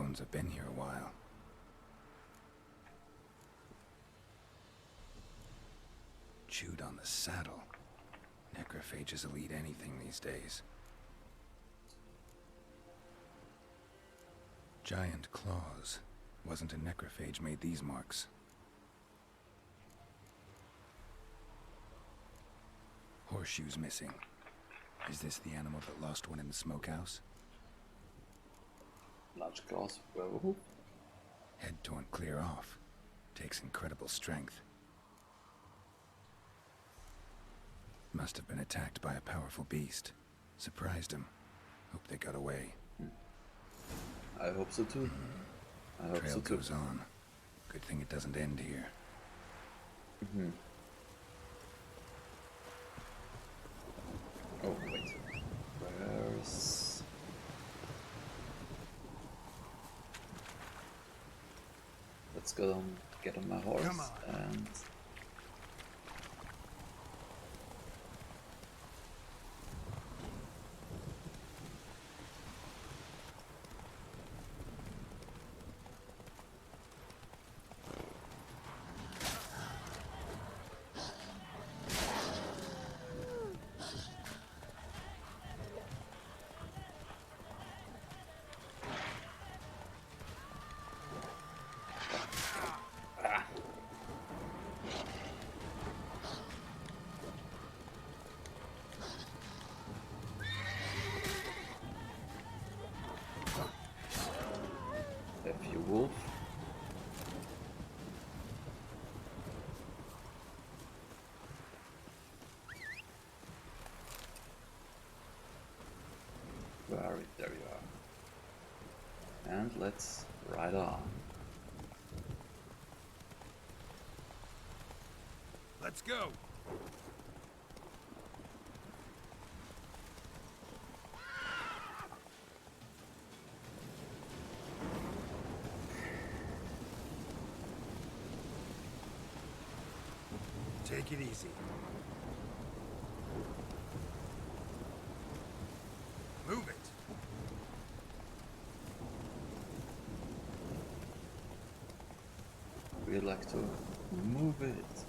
bones have been here a while. Chewed on the saddle. Necrophages will eat anything these days. Giant claws. Wasn't a necrophage made these marks. Horseshoes missing. Is this the animal that lost one in the smokehouse? Large claws, werewolf. Head torn clear off. Takes incredible strength. Must have been attacked by a powerful beast. Surprised him. Hope they got away. I hope so too. I hope Trail so too. goes on. Good thing it doesn't end here. Oh, wait. Where's... Let's go and get on my horse and... F you, wolf. Where are we? There you are. And let's ride on. Let's go. Take it easy. Move it. We'd like to move it.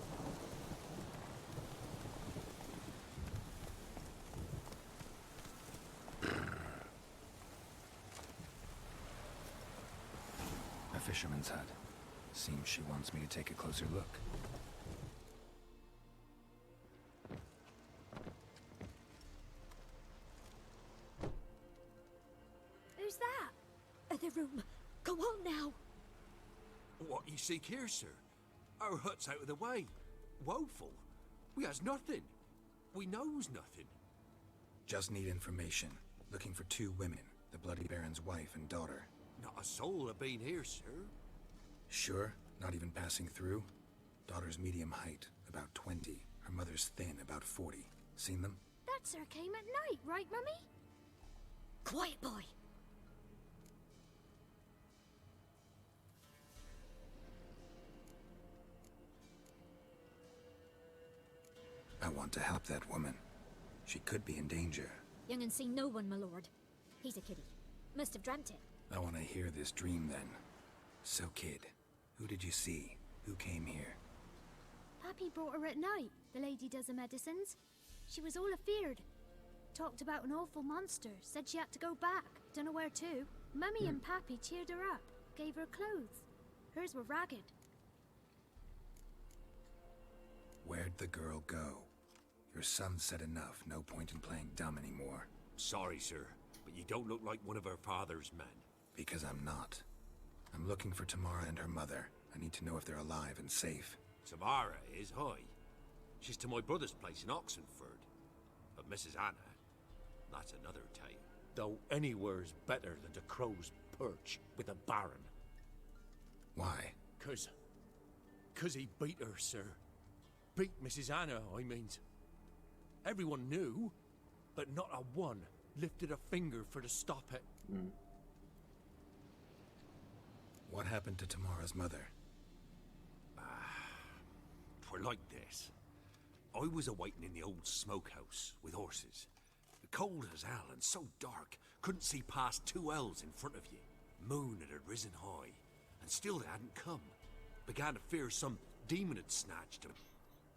A fisherman's hut. Seems she wants me to take a closer look. Who's that? Other room. Go on now. What you seek here, sir? Our hut's out of the way. Woeful. We has nothing. We knows nothing. Just need information. Looking for 2 women. The Bloody Baron's wife and daughter. Not a soul have been here, sir. Sure? Not even passing through? Daughter's medium height, about 20. Her mother's thin, about 40. Seen them? That sir came at night, right, Mummy? Quiet, boy. I want to help that woman. She could be in danger. Young and seen no one, my lord. He's a kiddie. Must have dreamt it. I want to hear this dream then. So, kid, who did you see? Who came here? Pappy brought her at night. The lady does the medicines. She was all afeared. Talked about an awful monster. Said she had to go back. Don't know where to. Mummy and Pappy cheered her up. Gave her clothes. Hers were ragged. Where'd the girl go? Your son said enough. No point in playing dumb anymore. Sorry, sir, but you don't look like one of our father's men. Because I'm not. I'm looking for Tamara and her mother. I need to know if they're alive and safe. Tamara is high. She's to my brother's place in Oxenford. But Mrs. Anna, that's another tale. Though anywhere's better than the Crow's Perch with a baron. Why? 'Cause he beat her, sir. Beat Mrs. Anna, I means. Everyone knew, but not a one lifted a finger for to stop it. What happened to Tamara's mother? Twere like this. I was awaiting in the old smokehouse with horses. Cold as hell and so dark, couldn't see past 2 ells in front of you. Moon had risen high, and still they hadn't come. Began to fear some demon had snatched him.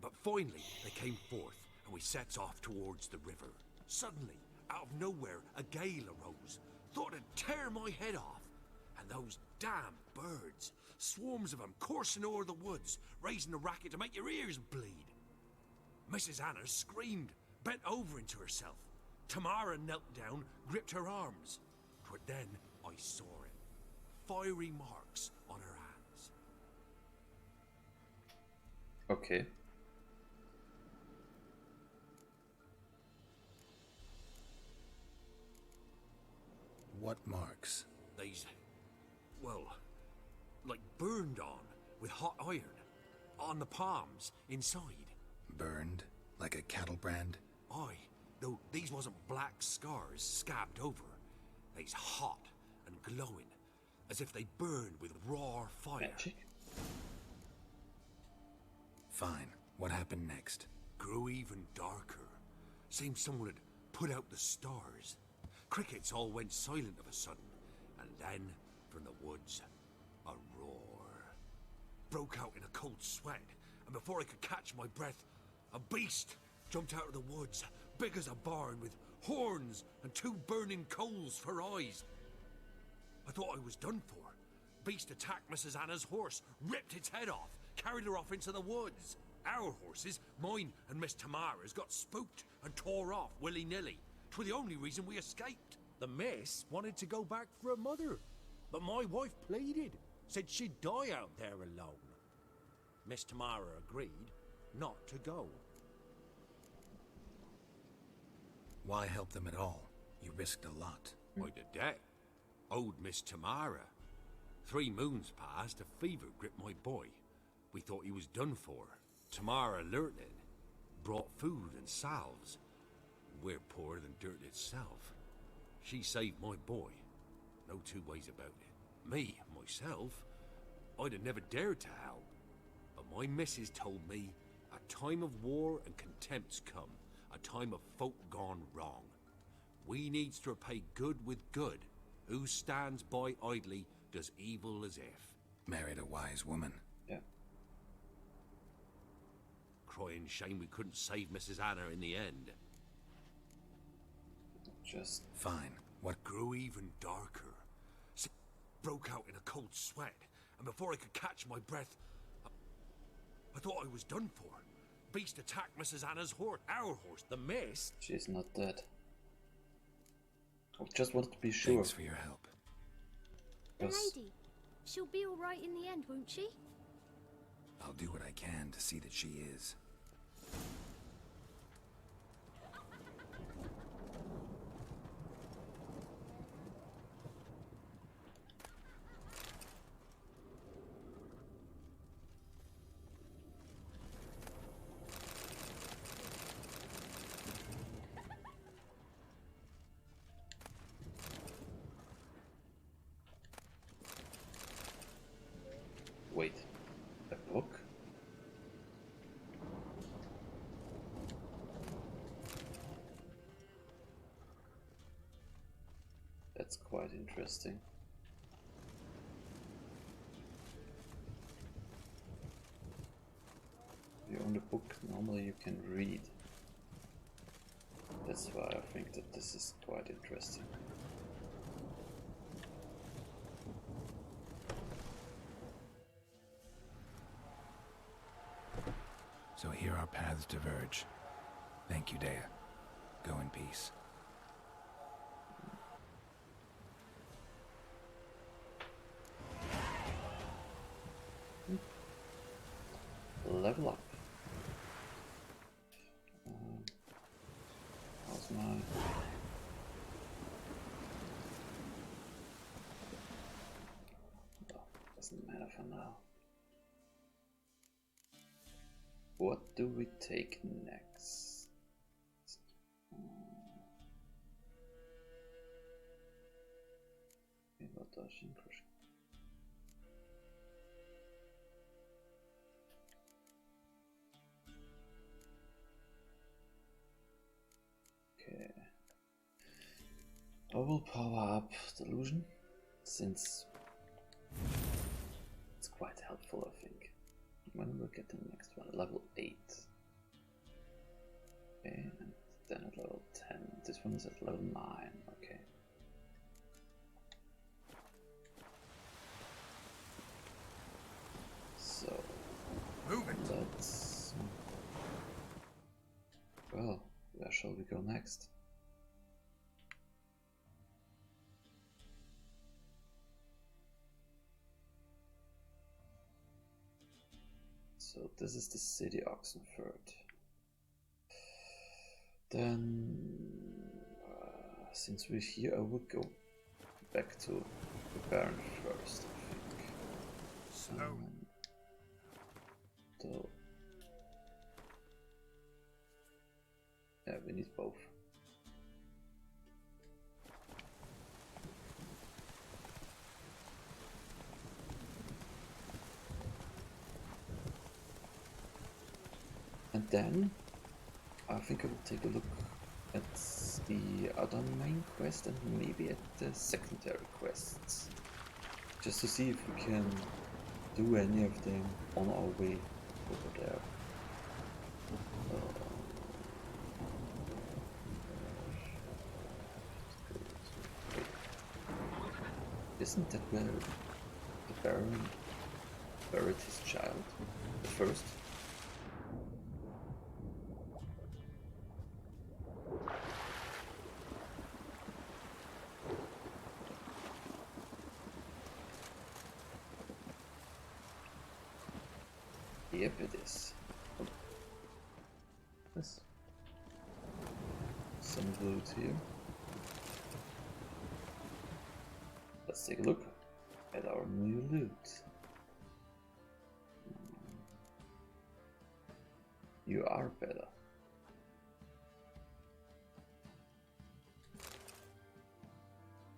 But finally they came forth, and we sets off towards the river. Suddenly, out of nowhere, a gale arose. Thought it'd tear my head off. And those damn birds, swarms of them coursing o'er the woods, raising a racket to make your ears bleed. Mrs. Anna screamed, bent over into herself. Tamara knelt down, gripped her arms. 'Twere then I saw it. Fiery marks on her hands. Okay. What marks? They's, well, like burned on with hot iron. On the palms, inside. Burned? Like a cattle brand? Aye, though these wasn't black scars scabbed over. They's hot and glowing, as if they burned with raw fire. Magic. Fine. What happened next? Grew even darker. Seemed someone had put out the stars. Crickets all went silent of a sudden, and then, from the woods, a roar. Broke out in a cold sweat, and before I could catch my breath, a beast jumped out of the woods, big as a barn, with horns and 2 burning coals for eyes. I thought I was done for. Beast attacked Mrs. Anna's horse, ripped its head off, carried her off into the woods. Our horses, mine and Miss Tamara's, got spooked and tore off willy-nilly. 'Twere the only reason we escaped. The miss wanted to go back for her mother, but my wife pleaded, said she'd die out there alone. Miss Tamara agreed not to go. Why help them at all? You risked a lot. I did that. Owed Miss Tamara. 3 moons passed, a fever gripped my boy. We thought he was done for. Tamara learnt it. Brought food and salves. We're poorer than dirt itself. She saved my boy. No 2 ways about it. Me, myself, I'd have never dared to help. But my missus told me a time of war and contempt's come. A time of folk gone wrong. We needs to repay good with good. Who stands by idly does evil as if. Married a wise woman. Yeah. Crying shame we couldn't save Mrs. Anna in the end. Just Fine. What? Grew even darker. Broke out in a cold sweat, and before I could catch my breath, I thought I was done for. Beast attacked Mrs. Anna's horse, our horse, the miss. she's not dead. I just wanted to be sure. Thanks for your help. The Yes. lady. She'll be all right in the end, won't she? I'll do what I can to see that she is. Wait, a book? That's quite interesting. If you own a book, normally you can read. That's why I think that this is quite interesting. So here our paths diverge. Thank you, Dea. Go in peace. Level up. How's my... Well, doesn't matter for now. What do we take next? Okay. I will power up Delusion. since it's quite helpful, I think. When we'll get the next one, level 8. Okay, and then at level 10. This one is at level 9, okay. So, Move it! let's... Well, where shall we go next? So this is the city Oxenford. Then, since we're here, I would go back to the Baron first, I think. Slow. So, yeah, we need both. And then I think I will take a look at the other main quest and maybe at the secondary quests, just to see if we can do any of them on our way over there. Isn't that where the Baron buried his child at first? Yep, it is. Oh. Yes. Some loot here. Let's take a look at our new loot. You are better.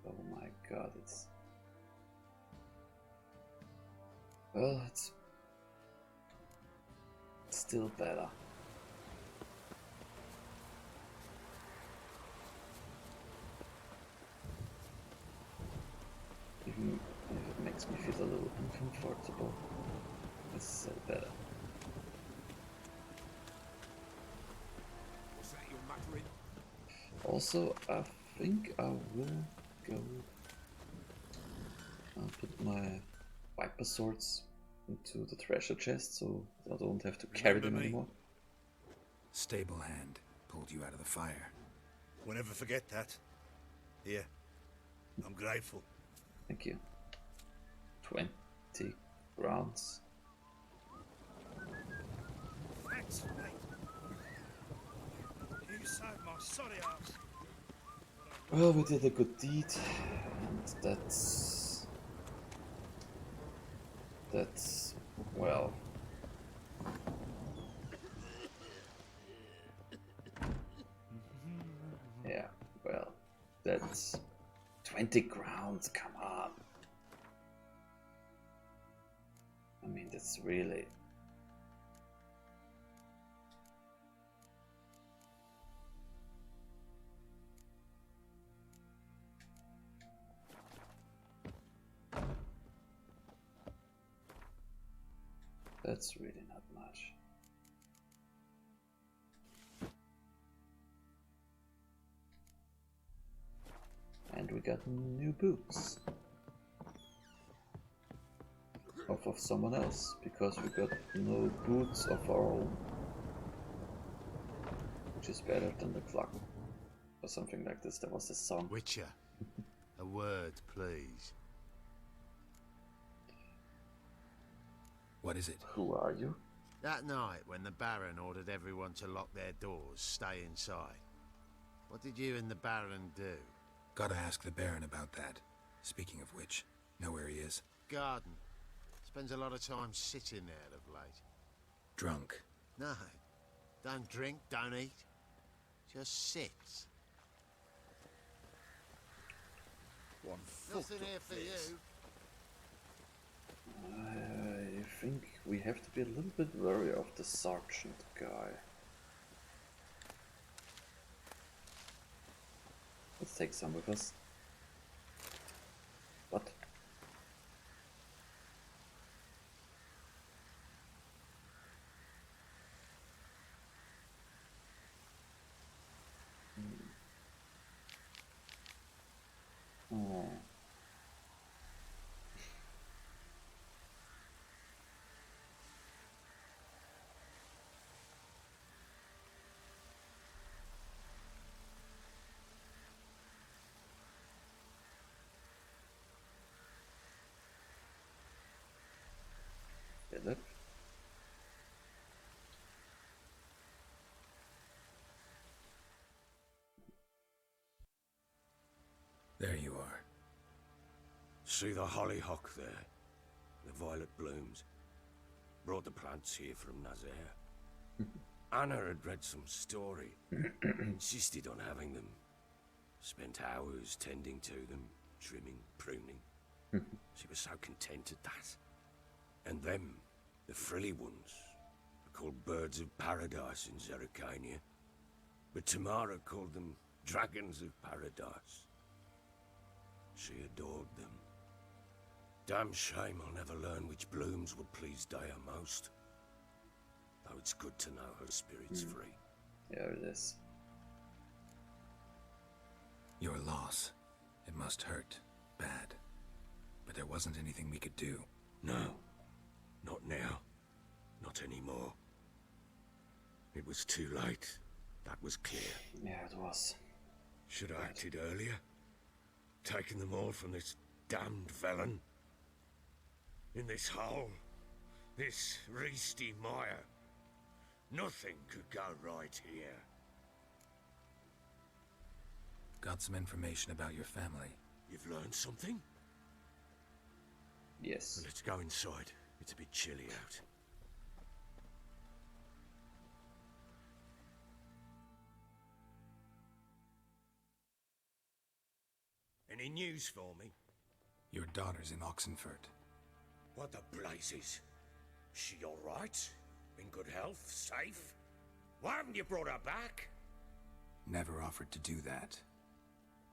Oh my god, it's... Well, it's still better. Even if it makes me feel a little uncomfortable, it's still better. What's that you're muttering? Also, I think I will go... I'll put my Viper swords into the treasure chest so I don't have to carry them anymore. Stable hand pulled you out of the fire. We'll never forget that. Here, I'm grateful. Thank you. 20 rounds. Thanks, mate. You saved my sorry ass. Well, we did a good deed, and that's... well... Yeah, well, that's 20 crowns, come on. I mean, that's really... That's really not much. And we got new boots. Off of someone else, because we got no boots of our own. Which is better than the clock. Or something like this. There was this song. Witcher, a word, please. What is it? Who are you? That night when the Baron ordered everyone to lock their doors, stay inside. What did you and the Baron do? Gotta ask the Baron about that. Speaking of which, know where he is? Garden. Spends a lot of time sitting there of late. Drunk. No. Don't drink, don't eat. Just sits. One Nothing here for you. I think we have to be a little bit wary of the sergeant guy. Let's take some with us. But Oh. Philip? There you are. See the hollyhock there? The violet blooms. Brought the plants here from Nazaire. Anna had read some story. Insisted on having them. Spent hours tending to them, trimming, pruning. She was so content at that. And them, the frilly ones, are called birds of paradise in Zerrikania. But Tamara called them dragons of paradise. She adored them. Damn shame I'll never learn which blooms would please Dea most. Though it's good to know her spirit's free. There it is. Your loss. It must hurt. Bad. But there wasn't anything we could do. No. Not now. Not anymore. It was too late. That was clear. Yeah, it was. Should I acted earlier? Taken them all from this damned felon? In this hole? This reesty mire? Nothing could go right here. Got some information about your family. You've learned something? Yes. Well, let's go inside. It's a bit chilly out. Any news for me? Your daughter's in Oxenfurt. What the blazes? She all right? In good health? Safe? Why haven't you brought her back? Never offered to do that.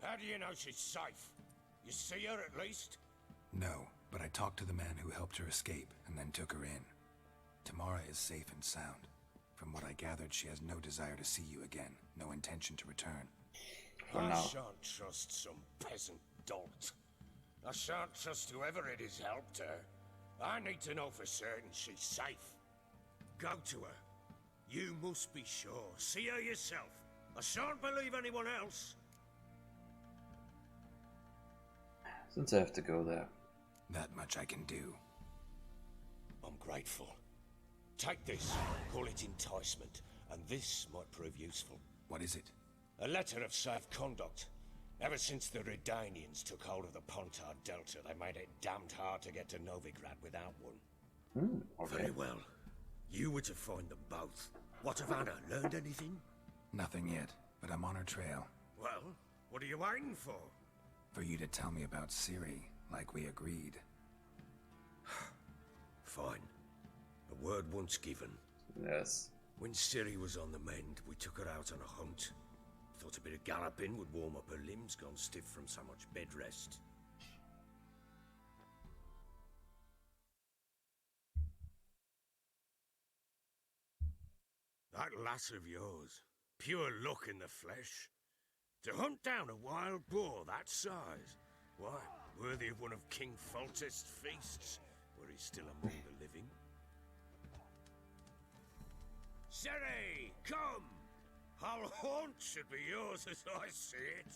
How do you know she's safe? You see her at least? No, but I talked to the man who helped her escape and then took her in. Tamara is safe and sound. From what I gathered, she has no desire to see you again, no intention to return. For I now. shan't trust some peasant dolt. I shan't trust whoever it is helped her. I need to know for certain she's safe. Go to her. You must be sure. See her yourself. I shan't believe anyone else. Since I have to go there. That much I can do. I'm grateful. Take this, call it enticement, and this might prove useful. What is it? A letter of safe conduct. Ever since the Redanians took hold of the Pontard Delta, they made it damned hard to get to Novigrad without one. Okay. Very well. You were to find them both. What of Anna? Learned anything? Nothing yet, but I'm on her trail. Well, what are you waiting for? For you to tell me about Ciri, like we agreed. Fine. A word once given. Yes. When Ciri was on the mend, we took her out on a hunt. Thought a bit of galloping would warm up her limbs, gone stiff from so much bed rest. That lass of yours, pure luck in the flesh. To hunt down a wild boar that size, why, worthy of one of King Foltest's feasts, were he still among the living. Ciri, come! Hull Haunt should be yours as I see it.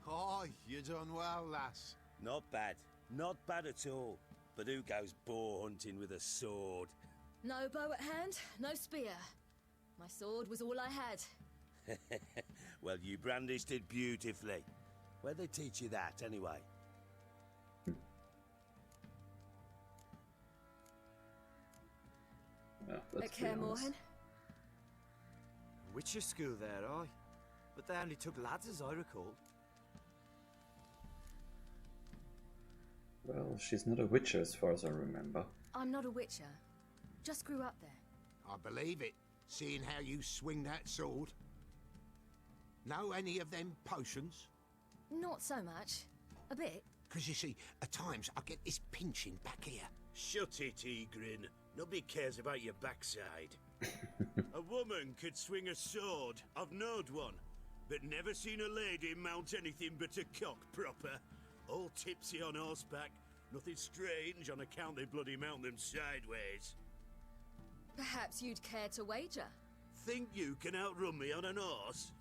Aye, you done well, lass. Not bad. Not bad at all. But who goes boar hunting with a sword? No bow at hand, no spear. My sword was all I had. Well, you brandished it beautifully. Where'd they teach you that, anyway? Yeah, At let's be Kaer honest. Morhen? Witcher school there, aye. But they only took lads as I recall. Well, she's not a witcher as far as I remember. I'm not a witcher. Just grew up there. I believe it, seeing how you swing that sword. Know any of them potions? Not so much. A bit. Because you see, at times I get this pinching back here. Shut it, Egrin. Nobody cares about your backside. A woman could swing a sword. I've knowed one. but never seen a lady mount anything but a cock proper. All tipsy on horseback. Nothing strange on account they bloody mount them sideways. Perhaps you'd care to wager? Think you can outrun me on an horse?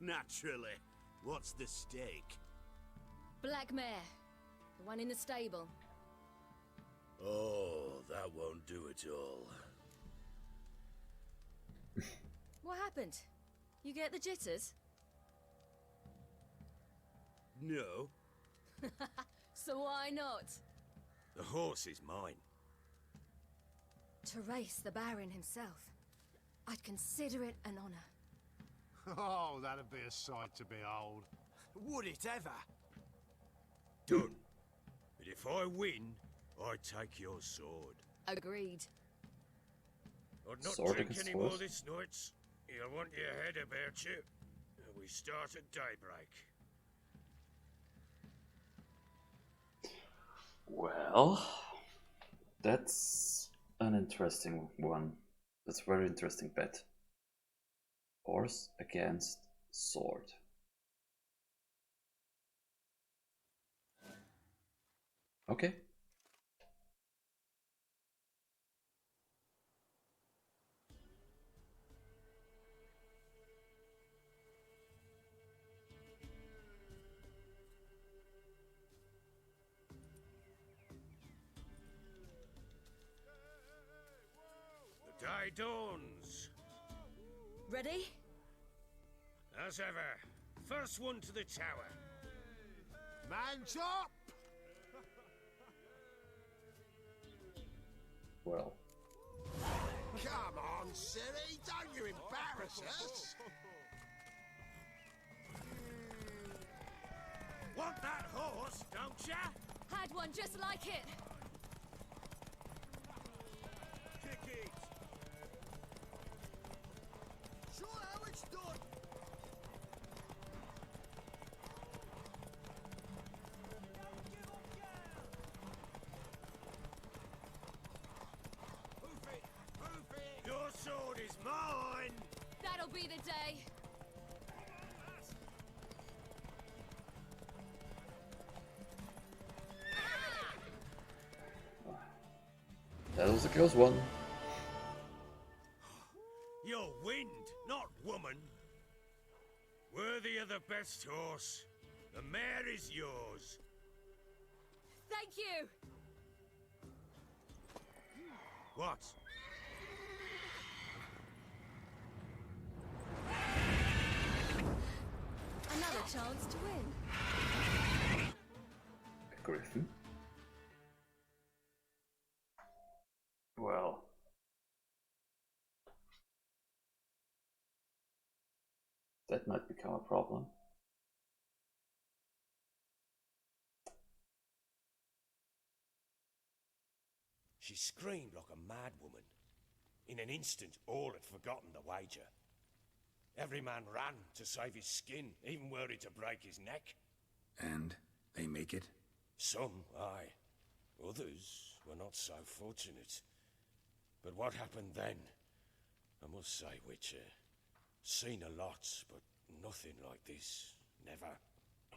Naturally. What's the stake? Black mare. The one in the stable. Oh, that won't do it all. What happened? You get the jitters? No. So why not? The horse is mine. To race the Baron himself. I'd consider it an honor. Oh, that'd be a sight to behold. Would it ever? Done. But if I win, I take your sword. Agreed. I'd not Sword drink against any more horse? this night. You'll want your head about you. We start at daybreak. Well, that's an interesting one. That's a very interesting bet. Horse against sword. Okay. The day dawns. Ready? As ever. First one to the tower. Man's up! Well, Come on, silly, don't you embarrass us! Want that horse, don't ya? Had one just like it. Kick it. Sure how it's done! Hoof it! Hoof it! Your sword is mine. That'll be the day. that was a close one. You're wind, not woman. Worthy of the best horse. The mare is yours. Thank you. What? Another chance to win. A griffin. Well. That might become a problem. She screamed like a mad woman. In an instant, all had forgotten the wager. Every man ran to save his skin, even worried to break his neck. And they make it? Some, aye. Others were not so fortunate. But what happened then? I must say, Witcher, seen a lot, but nothing like this. Never.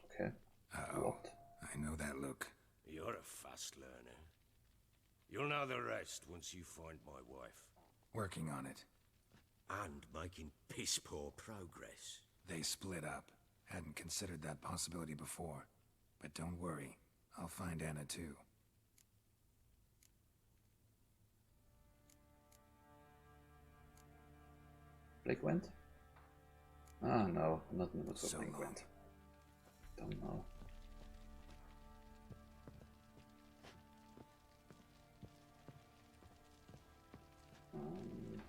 Okay. Uh-oh. What? I know that look. You're a fast learner. You'll know the rest once you find my wife. Working on it. And making piss-poor progress. They split up. Hadn't considered that possibility before. But don't worry. I'll find Anna too. Blake went? Ah, no. I'm not in the mood for So Blake long. went. Don't know. Um,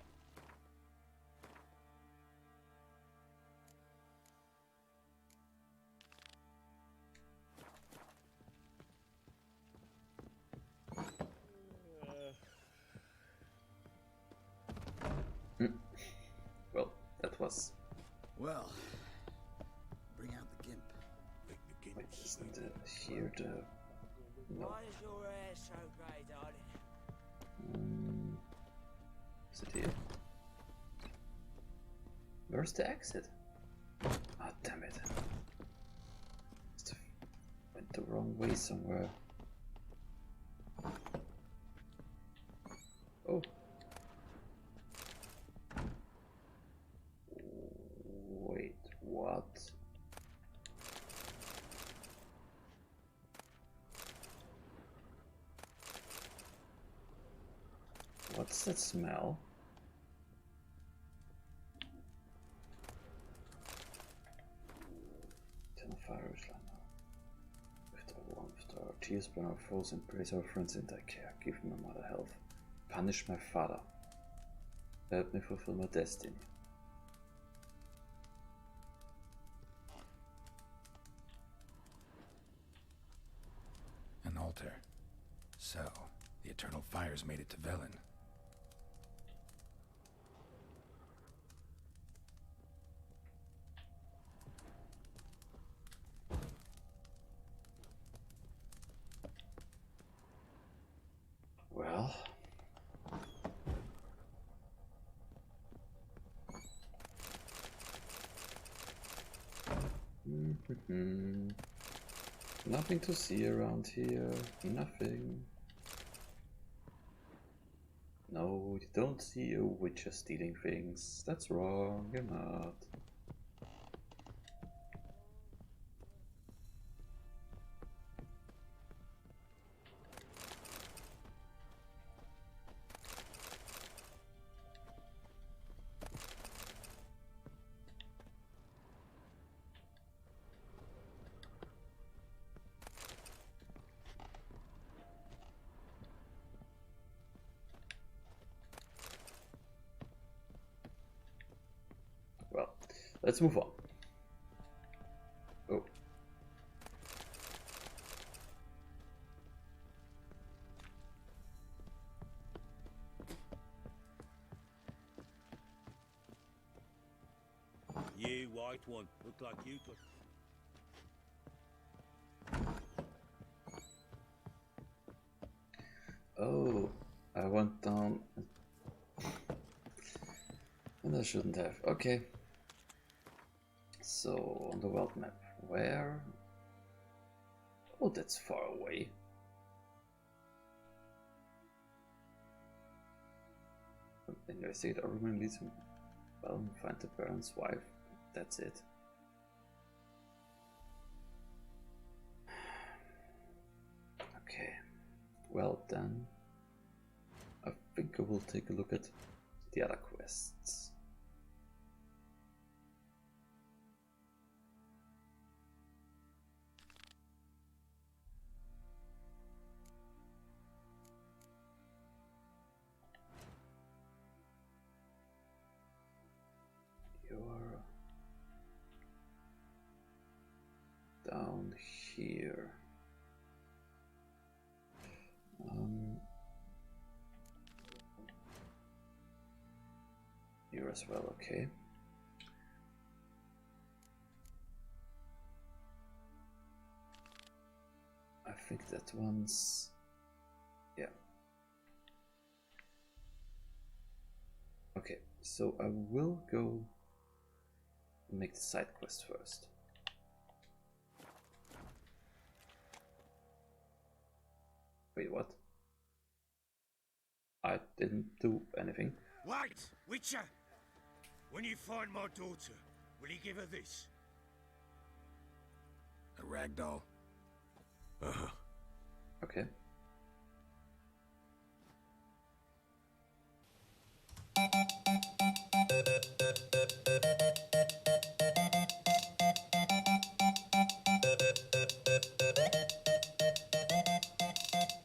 well, that was. Well, bring out the gimp. Wait, isn't it here the. No. Why is your hair so grey, darling? Is it here? Where's the exit? Ah, damn it. Went the wrong way somewhere. Oh. Wait, what? What's that smell? Turn of fire is like now. With our warmth, our tears burn our foes and praise our friends in thy care. Give my mother health. Punish my father. Help me fulfill my destiny. An altar. So, the Eternal Fires made it to Velen. Well... Nothing to see around here. Nothing. No, you don't see a witcher stealing things. That's wrong, you're not. Well, let's move on. Oh. You white one, look like you could. Oh, I went down. And I shouldn't have. Okay. So, on the world map, where? Oh, that's far away. Investigate Orman leads him. Well, find the Baron's wife. That's it. Okay. Well then, I think I will take a look at the other quests. You're down here. You as well, okay. I think that one's... yeah. Okay, so I will go make the side quest first. Wait, what? I didn't do anything. Wait, Witcher! When you find my daughter, will you give her this? A ragdoll? Uh-huh. Okay.